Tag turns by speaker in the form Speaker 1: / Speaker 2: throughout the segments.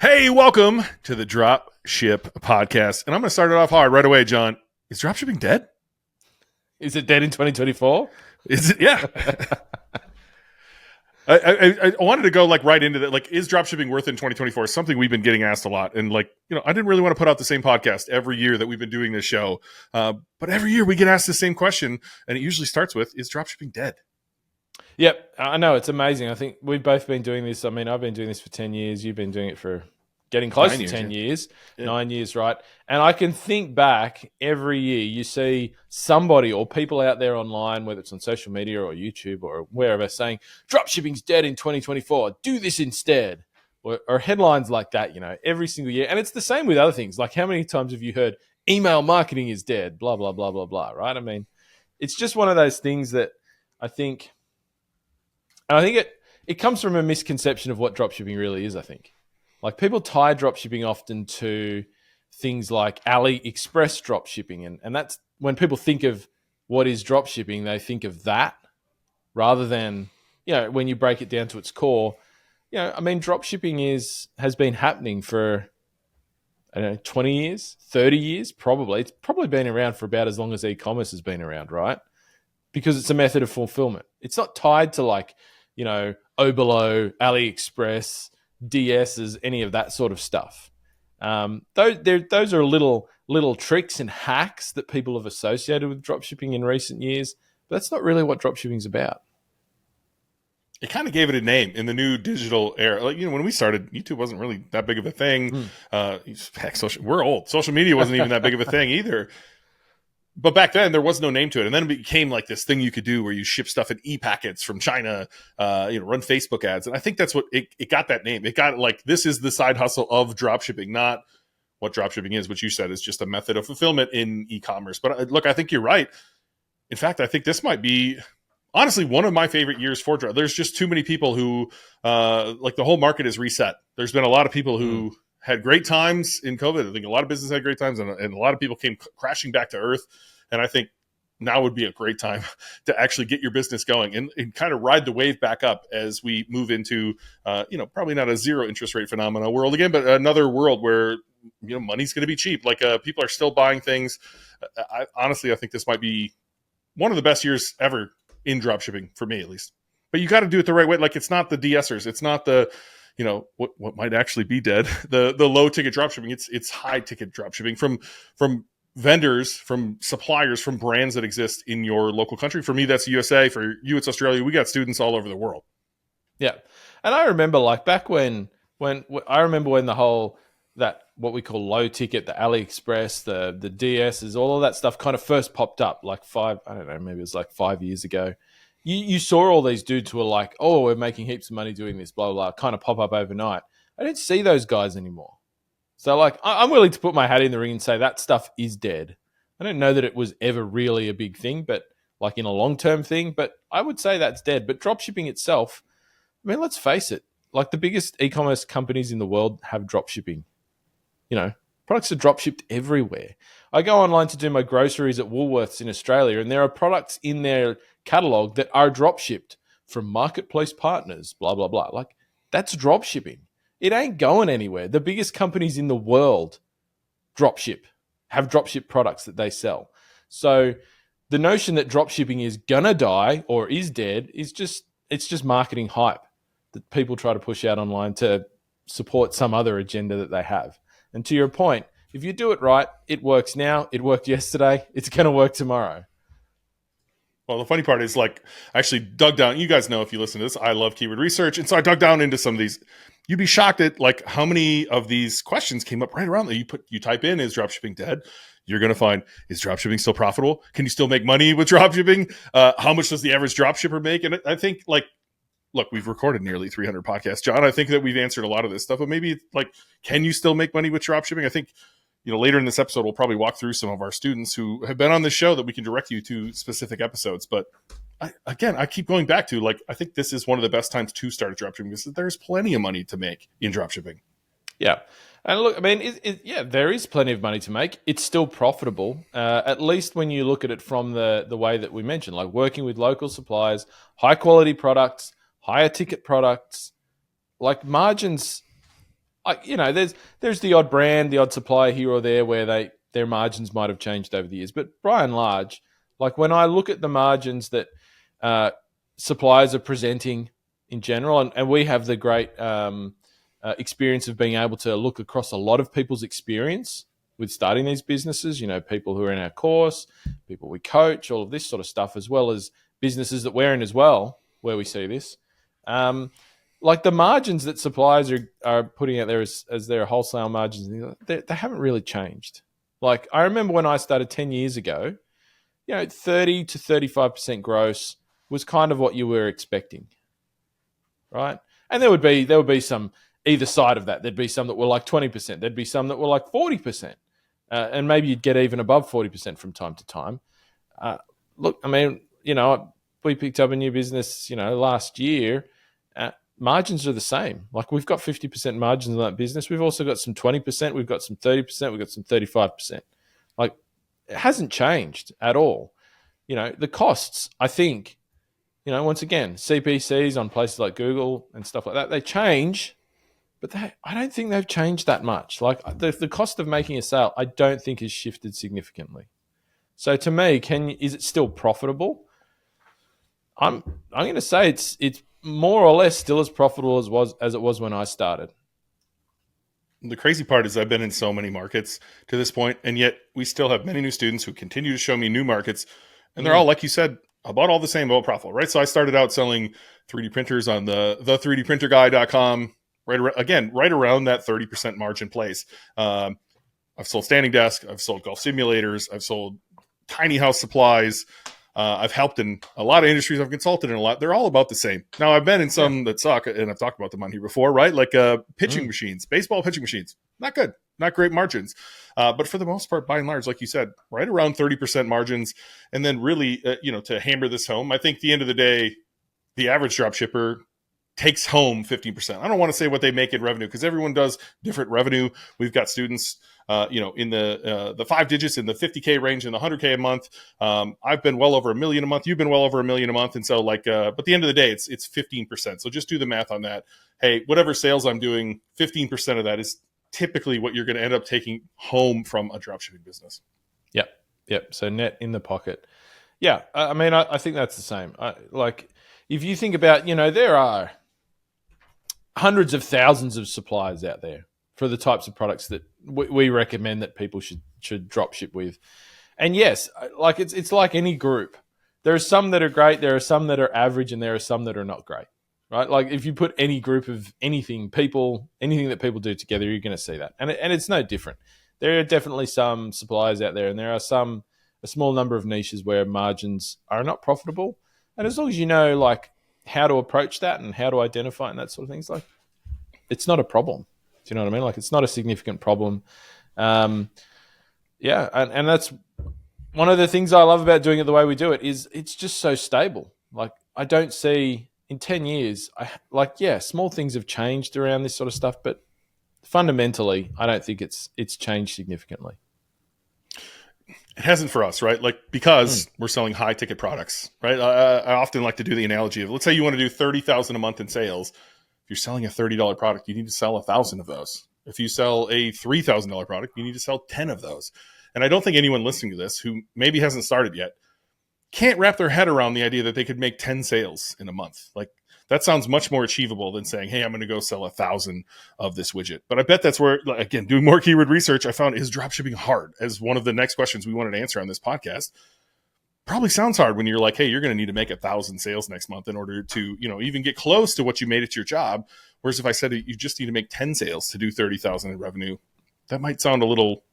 Speaker 1: Hey, welcome to the Dropship podcast. And I'm going to start it off hard right away, John. Is dropshipping dead?
Speaker 2: Is it dead in 2024?
Speaker 1: Is it? Yeah. I wanted to go right into that. Is dropshipping worth it in 2024? Something we've been getting asked a lot. And I didn't really want to put out the same podcast every year that we've been doing this show. But every year we get asked the same question. And it usually starts with, is dropshipping dead?
Speaker 2: Yep. I know. It's amazing. I think we've both been doing this. I mean, I've been doing this for 10 years. You've been doing it for getting close to 10 years. Yeah. 9 years, right? And I can think back every year you see somebody or people out there online, whether it's on social media or YouTube or wherever, saying, dropshipping's dead in 2024. Do this instead. Or headlines like that, every single year. And it's the same with other things. Like, how many times have you heard email marketing is dead, blah, blah, blah, blah, blah, right? I mean, it's just one of those things that I think it comes from a misconception of what dropshipping really is, I think. Like, people tie dropshipping often to things like AliExpress dropshipping. And that's when people think of what is dropshipping, they think of that rather than, when you break it down to its core, dropshipping has been happening for, 20 years, 30 years, probably. It's probably been around for about as long as e-commerce has been around, right? Because it's a method of fulfillment. It's not tied to Obolo, AliExpress, DSs, any of that sort of stuff. Those are little tricks and hacks that people have associated with dropshipping in recent years, but that's not really what dropshipping's about.
Speaker 1: It kind of gave it a name in the new digital era. When we started, YouTube wasn't really that big of a thing. Heck, we're old. Social media wasn't even that big of a thing either. But back then, there was no name to it. And then it became like this thing you could do where you ship stuff in e-packets from China, run Facebook ads. And I think that's what it got that name. It got this is the side hustle of dropshipping, not what dropshipping is, which you said is just a method of fulfillment in e-commerce. But look, I think you're right. In fact, I think this might be, honestly, one of my favorite years for dropshipping. There's just too many people who, the whole market is reset. There's been a lot of people who had great times in COVID. I think a lot of businesses had great times, and a lot of people came crashing back to earth. And I think now would be a great time to actually get your business going and kind of ride the wave back up as we move into, probably not a zero interest rate phenomena world again, but another world where, money's going to be cheap. People are still buying things. I think this might be one of the best years ever in dropshipping, for me at least. But you got to do it the right way. It's not the DSers. It's not the, what might actually be dead, the low ticket dropshipping. It's high ticket dropshipping from vendors, from suppliers, from brands that exist in your local country. For me, that's USA. For you, it's Australia. We got students all over the world.
Speaker 2: Yeah. And I remember back when the whole, that what we call low ticket, the AliExpress, the DSs, all of that stuff kind of first popped up maybe it was 5 years ago. You saw all these dudes who were like, oh, we're making heaps of money doing this, blah, blah, blah, kind of pop up overnight. I don't see those guys anymore. So I'm willing to put my hat in the ring and say that stuff is dead. I don't know that it was ever really a big thing, but in a long-term thing, but I would say that's dead. But dropshipping itself, let's face it, the biggest e-commerce companies in the world have dropshipping. Products are dropshipped everywhere. I go online to do my groceries at Woolworths in Australia, and there are products in their catalog that are dropshipped from marketplace partners, blah, blah, blah. That's dropshipping. It ain't going anywhere. The biggest companies in the world have dropship products that they sell. So the notion that dropshipping is gonna die or is dead it's just marketing hype that people try to push out online to support some other agenda that they have. And to your point, if you do it right, it works now, it worked yesterday, it's going to work tomorrow.
Speaker 1: Well, the funny part is I actually dug down. You guys know, if you listen to this, I love keyword research. And so I dug down into some of these. You'd be shocked at how many of these questions came up right around that. You type in, is dropshipping dead? You're going to find, is dropshipping still profitable? Can you still make money with dropshipping? How much does the average dropshipper make? And I think look, we've recorded nearly 300 podcasts, John. I think that we've answered a lot of this stuff, but maybe can you still make money with dropshipping? I think, later in this episode, we'll probably walk through some of our students who have been on this show that we can direct you to specific episodes. But I keep going back to I think this is one of the best times to start dropshipping because there's plenty of money to make in dropshipping.
Speaker 2: Yeah. And look, there is plenty of money to make. It's still profitable, at least when you look at it from the way that we mentioned, working with local suppliers, high quality products, higher ticket products. Margins there's the odd brand, the odd supplier here or there where their margins might have changed over the years. But by and large, like when I look at the margins that suppliers are presenting in general, and we have the great experience of being able to look across a lot of people's experience with starting these businesses, people who are in our course, people we coach, all of this sort of stuff, as well as businesses that we're in as well, where we see this. Like the margins that suppliers are putting out there as their wholesale margins, they haven't really changed. Like I remember when I started 10 years ago, 30 to 35% gross was kind of what you were expecting, right? And there would be some either side of that. There'd be some that were like 20%. There'd be some that were like 40%. And maybe you'd get even above 40% from time to time. Look, I mean, we picked up a new business, last year. Margins are the same. Like we've got 50% margins on that business. We've also got some 20%. We've got some 30%. We've got some 35%. Like it hasn't changed at all. The costs, I think, once again, CPCs on places like Google and stuff like that, they change, but I don't think they've changed that much. Like the cost of making a sale, I don't think has shifted significantly. So to me, is it still profitable? I'm going to say it's more or less still as profitable as it was when I started.
Speaker 1: The crazy part is I've been in so many markets to this point, and yet we still have many new students who continue to show me new markets, and they're all, like you said, about all the same, about profitable, right? So I started out selling 3D printers on the 3dprinterguy.com, right around that 30% margin place. I've sold standing desk, I've sold golf simulators, I've sold tiny house supplies. I've helped in a lot of industries. I've consulted in a lot. They're all about the same. Now, I've been in some that suck, and I've talked about them on here before, right? Like pitching machines, baseball pitching machines. Not good. Not great margins. But for the most part, by and large, like you said, right around 30% margins. And then really, to hammer this home, I think at the end of the day, the average dropshipper takes home 15%. I don't want to say what they make in revenue because everyone does different revenue. We've got students in the 5 digits, in the 50K range, in the 100K a month. I've been well over $1 million a month. You've been well over $1 million a month. And so but at the end of the day, it's 15%. So just do the math on that. Hey, whatever sales I'm doing, 15% of that is typically what you're going to end up taking home from a dropshipping business.
Speaker 2: Yep. So net in the pocket. Yeah. I mean, I think that's the same. If you think about, there are hundreds of thousands of suppliers out there for the types of products that we recommend that people should drop ship with. And yes, like it's like any group. There are some that are great, there are some that are average, and there are some that are not great, right? Like if you put any group of anything that people do together, you're going to see that. And it's no different. There are definitely some suppliers out there, and there are a small number of niches where margins are not profitable. And as long as you know, like, how to approach that and how to identify and that sort of things, like, it's not a problem. Do you know what I mean? Like, it's not a significant problem. And that's one of the things I love about doing it the way we do it is it's just so stable. Like, I don't see in 10 years, small things have changed around this sort of stuff, but fundamentally, I don't think it's changed significantly.
Speaker 1: It hasn't for us, right? Like, because we're selling high ticket products, right? I often like to do the analogy of, let's say you want to do 30,000 a month in sales. If you're selling a $30 product, you need to sell 1,000 of those. If you sell a $3,000 product, you need to sell 10 of those. And I don't think anyone listening to this who maybe hasn't started yet can't wrap their head around the idea that they could make 10 sales in a month. Like, that sounds much more achievable than saying, hey, I'm going to go sell 1,000 of this widget. But I bet that's where, again, doing more keyword research, I found, is dropshipping hard as one of the next questions we wanted to answer on this podcast. Probably sounds hard when you're like, hey, you're going to need to make 1,000 sales next month in order to, even get close to what you made at your job. Whereas if I said you just need to make 10 sales to do 30,000 in revenue, that might sound a little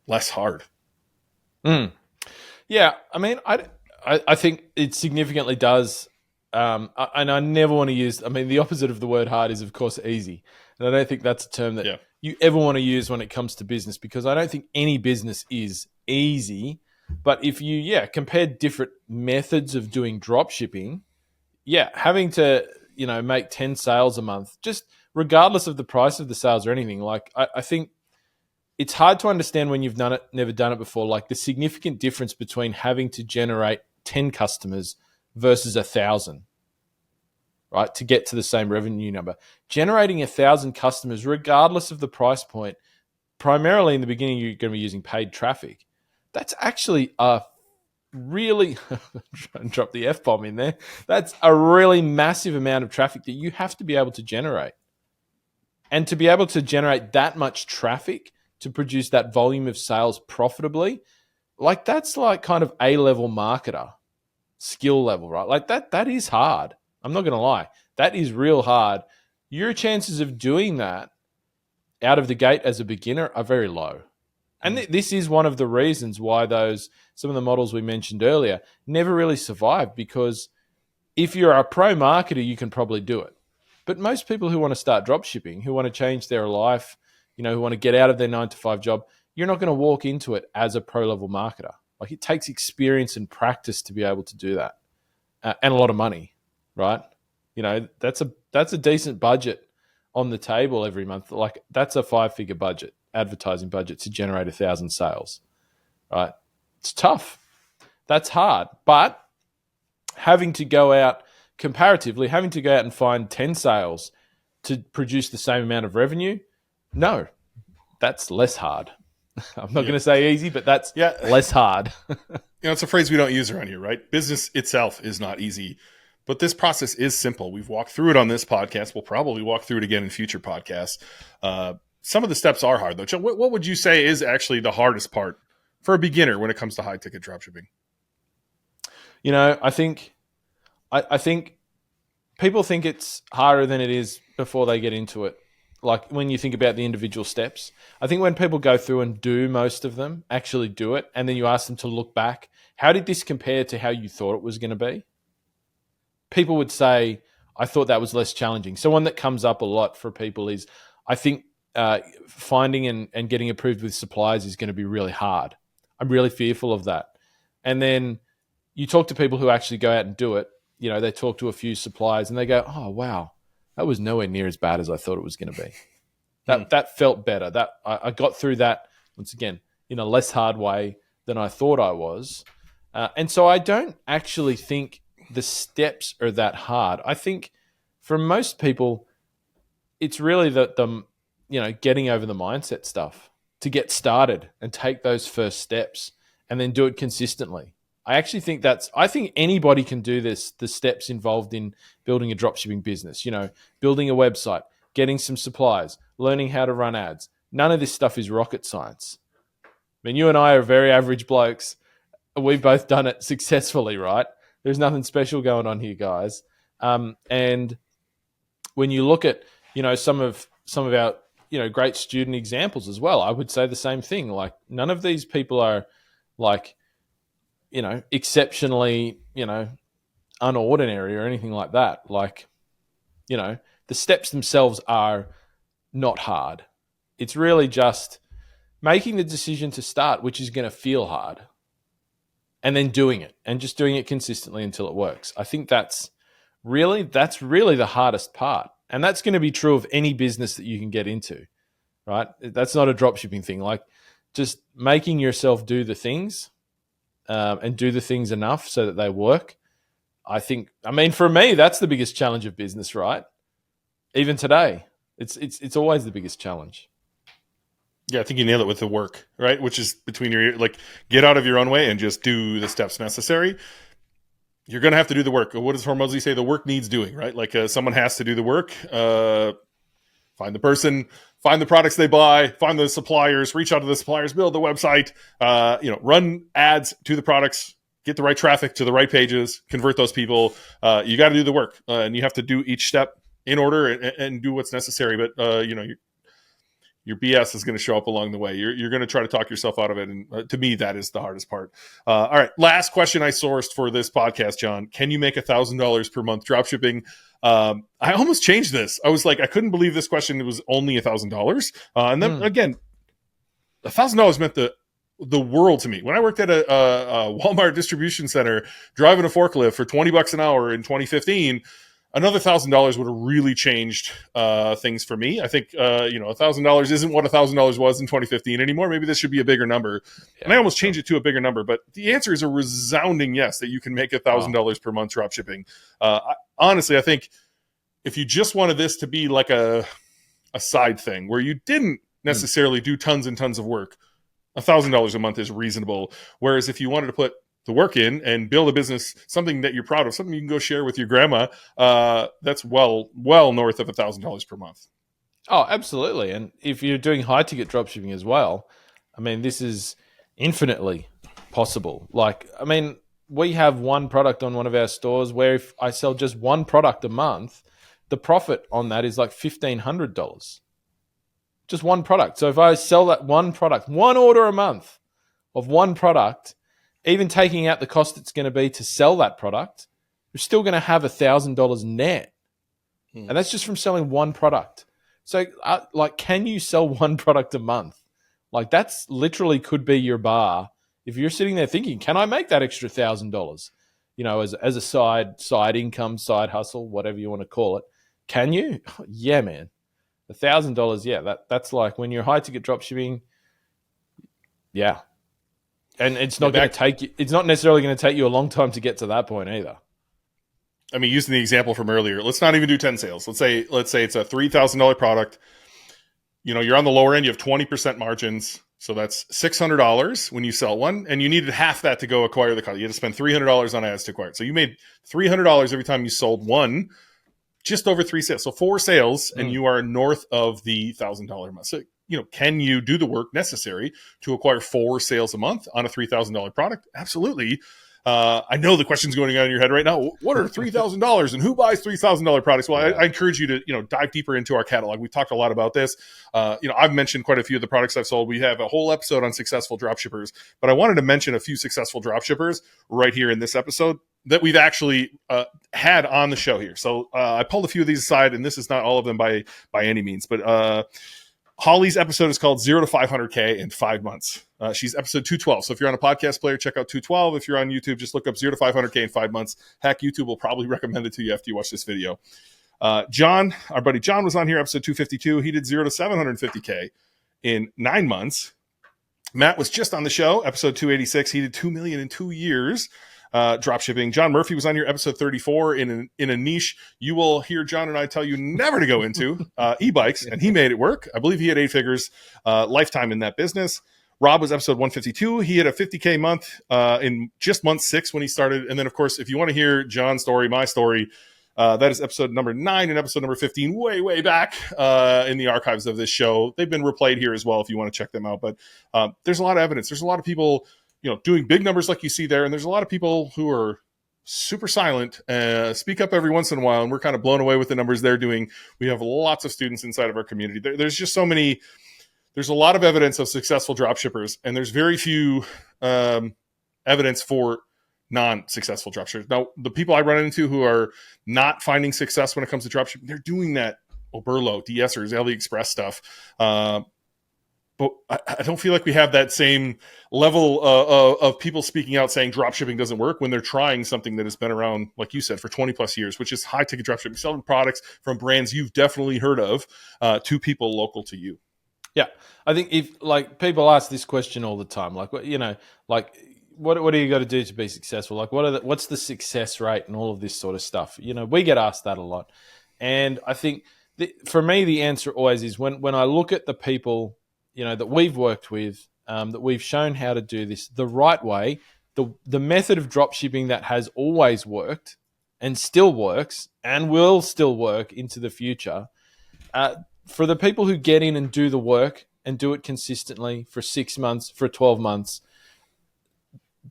Speaker 1: less hard.
Speaker 2: Yeah. I mean, I think it significantly does. And I never want to use, the opposite of the word hard is, of course, easy. And I don't think that's a term that you ever want to use when it comes to business, because I don't think any business is easy. But if you, compare different methods of doing drop shipping, having to, make 10 sales a month, just regardless of the price of the sales or anything, like I think it's hard to understand when you've never done it before, like the significant difference between having to generate 10 customers versus 1,000, right, to get to the same revenue number. Generating 1,000 customers, regardless of the price point, primarily in the beginning, you're going to be using paid traffic. That's actually a really, try and drop the F-bomb in there. That's a really massive amount of traffic that you have to be able to generate. And to be able to generate that much traffic to produce that volume of sales profitably, like that's like kind of A-level marketer skill level, right? Like that is hard. I'm not going to lie. That is real hard. Your chances of doing that out of the gate as a beginner are very low. And this is one of the reasons why some of the models we mentioned earlier never really survived, because if you're a pro marketer, you can probably do it. But most people who want to start dropshipping, who want to change their life, who want to get out of their 9-to-5 job, you're not going to walk into it as a pro level marketer. Like, it takes experience and practice to be able to do that, and a lot of money, right? That's a decent budget on the table every month. Like, that's a 5-figure budget, advertising budget, to generate 1,000 sales, right? It's tough. That's hard. But having to go out and find 10 sales to produce the same amount of revenue, no, that's less hard. I'm not going to say easy, but that's less hard.
Speaker 1: It's a phrase we don't use around here, right? Business itself is not easy, but this process is simple. We've walked through it on this podcast. We'll probably walk through it again in future podcasts. Some of the steps are hard, though. What would you say is actually the hardest part for a beginner when it comes to high-ticket dropshipping?
Speaker 2: I think people think it's harder than it is before they get into it. Like, when you think about the individual steps, I think when people go through and do most of them, actually do it, and then you ask them to look back, how did this compare to how you thought it was going to be? People would say, I thought that was less challenging. So one that comes up a lot for people is, I think finding and getting approved with suppliers is going to be really hard. I'm really fearful of that. And then you talk to people who actually go out and do it. They talk to a few suppliers and they go, oh, wow, that was nowhere near as bad as I thought it was going to be. That felt better. That I got through that, once again, in a less hard way than I thought I was. And so I don't actually think the steps are that hard. I think for most people, it's really the getting over the mindset stuff to get started and take those first steps and then do it consistently. I think anybody can do this, the steps involved in building a dropshipping business, building a website, getting some supplies, learning how to run ads. None of this stuff is rocket science. I mean, you and I are very average blokes. We've both done it successfully, right? There's nothing special going on here, guys. And when you look at, some of our, great student examples as well, I would say the same thing. Like, none of these people are like, exceptionally, unordinary or anything like that. Like, the steps themselves are not hard. It's really just making the decision to start, which is going to feel hard, and then doing it and just doing it consistently until it works. I think that's really the hardest part. And that's going to be true of any business that you can get into, right? That's not a dropshipping thing. Like, just making yourself do the things and do the things enough so that they work. For me, that's the biggest challenge of business, right? Even today, it's always the biggest challenge.
Speaker 1: Yeah, I think you nailed it with the work, right? Which is between get out of your own way and just do the steps necessary. You're going to have to do the work. What does Hormozy say? The work needs doing, right? Like, someone has to do the work. Find the person, find the products they buy, find the suppliers, reach out to the suppliers, build the website, run ads to the products, get the right traffic to the right pages, convert those people. You got to do the work, and you have to do each step in order and do what's necessary. But, your BS is going to show up along the way. You're going to try to talk yourself out of it. And to me, that is the hardest part. All right. Last question I sourced for this podcast, John. Can you make $1,000 per month dropshipping? I almost changed this. I was like, I couldn't believe this question. It was only $1,000. And then again, $1,000 meant the world to me. When I worked at a Walmart distribution center, driving a forklift for $20 an hour in 2015, another $1,000 would have really changed things for me. I think $1,000 isn't what $1,000 was in 2015 anymore. Maybe this should be a bigger number. Yeah, and I almost changed it to a bigger number. But the answer is a resounding yes, that you can make $1,000 per month drop shipping. Honestly, I think if you just wanted this to be like a side thing where you didn't necessarily do tons and tons of work, $1,000 a month is reasonable. Whereas if you wanted to put the work in and build a business, something that you're proud of, something you can go share with your grandma, that's well north of $1,000 per month.
Speaker 2: Oh, absolutely. And if you're doing high ticket dropshipping as well, I mean, this is infinitely possible. Like, I mean, we have one product on one of our stores where if I sell just one product a month, the profit on that is like $1,500. Just one product. So if I sell that one product, one order a month of one product, even taking out the cost it's going to be to sell that product, you're still going to have $1,000 net. And that's just from selling one product. So, like, can you sell one product a month? Like, that's literally could be your bar. If you're sitting there thinking, can I make that extra $1,000? You know, as a side income, side hustle, whatever you want to call it. Can you? Yeah, man. $1,000, yeah, that's like when you're high ticket dropshipping, yeah. And it's not going to take you, it's not necessarily going to take you a long time to get to that point either.
Speaker 1: I mean, using the example from earlier, let's not even do 10 sales. Let's say it's a $3,000 product. You know, you're on the lower end, you have 20% margins. So that's $600 when you sell one, and you needed half that to go acquire the car. You had to spend $300 on ads to acquire it. So you made $300 every time you sold one, just over 3 sales. So 4 sales, and you are north of the $1,000 a month. So, you know, can you do the work necessary to acquire 4 sales a month on a $3,000 product? Absolutely. I know the question's going on in your head right now. What are $3,000 and who buys $3,000 products? Well, I encourage you to, you know, dive deeper into our catalog. We've talked a lot about this. You know, I've mentioned quite a few of the products I've sold. We have a whole episode on successful dropshippers, but I wanted to mention a few successful dropshippers right here in this episode that we've actually had on the show here. So I pulled a few of these aside, and this is not all of them by any means, but Holly's episode is called 0 to 500K in 5 months. She's episode 212. So if you're on a podcast player, check out 212. If you're on YouTube, just look up 0 to 500K in 5 months. Heck, YouTube will probably recommend it to you after you watch this video. John, our buddy John, was on here, episode 252. He did 0 to 750K in 9 months. Matt was just on the show, episode 286. He did $2 million in 2 years. Dropshipping. John Murphy was on your episode 34 in a niche you will hear John and I tell you never to go into, e-bikes, and he made it work. I believe he had 8 figures lifetime in that business. Rob was episode 152. He had a 50K month in just month 6 when he started. And then, of course, if you want to hear John's story, my story, that is episode number 9 and episode number 15, way back in the archives of this show. They've been replayed here as well if you want to check them out. But there's a lot of evidence. There's a lot of people, you know, doing big numbers like you see there. And there's a lot of people who are super silent, speak up every once in a while. And we're kind of blown away with the numbers they're doing. We have lots of students inside of our community. There's just so many, there's a lot of evidence of successful dropshippers, and there's very few evidence for non-successful dropshippers. Now, the people I run into who are not finding success when it comes to dropshipping, they're doing that Oberlo, DSers, AliExpress stuff. But I don't feel like we have that same level of people speaking out saying dropshipping doesn't work when they're trying something that has been around, like you said, for 20 plus years, which is high ticket dropshipping, selling products from brands you've definitely heard of to people local to you.
Speaker 2: Yeah. I think if, like, people ask this question all the time, like, you know, like, what do you got to do to be successful? Like, what's the success rate and all of this sort of stuff? You know, we get asked that a lot. And I think for me, the answer always is when I look at the people, you know, that we've worked with, that we've shown how to do this the right way, the method of drop shipping that has always worked and still works and will still work into the future. For the people who get in and do the work and do it consistently for 6 months, for 12 months,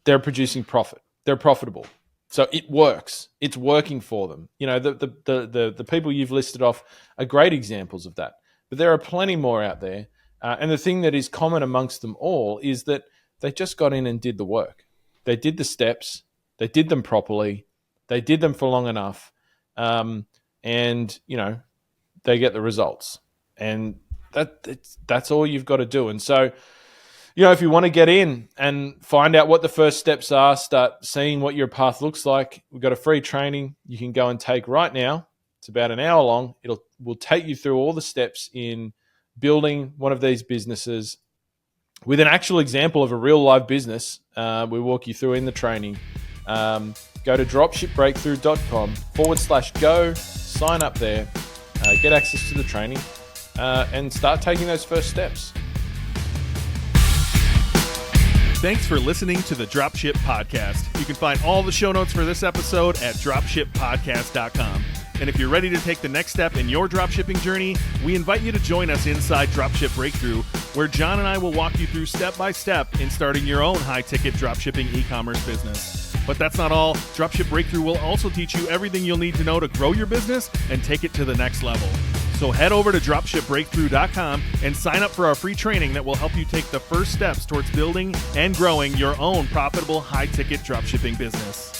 Speaker 2: they're producing profit. They're profitable. So it works. It's working for them. You know, the people you've listed off are great examples of that. But there are plenty more out there. And the thing that is common amongst them all is that they just got in and did the work. They did the steps. They did them properly. They did them for long enough. And, you know, they get the results. And that's all you've got to do. And so, you know, if you want to get in and find out what the first steps are, start seeing what your path looks like, we've got a free training you can go and take right now. It's about an hour long. We'll take you through all the steps in building one of these businesses with an actual example of a real live business. We walk you through in the training. Go to dropshipbreakthru.com/go/. sign up there, get access to the training, and start taking those first steps.
Speaker 1: Thanks for listening to the Dropship Podcast. You can find all the show notes for this episode at dropshippodcast.com. And if you're ready to take the next step in your dropshipping journey, we invite you to join us inside Dropship Breakthru, where John and I will walk you through step by step in starting your own high-ticket dropshipping e-commerce business. But that's not all. Dropship Breakthru will also teach you everything you'll need to know to grow your business and take it to the next level. So head over to dropshipbreakthru.com and sign up for our free training that will help you take the first steps towards building and growing your own profitable high-ticket dropshipping business.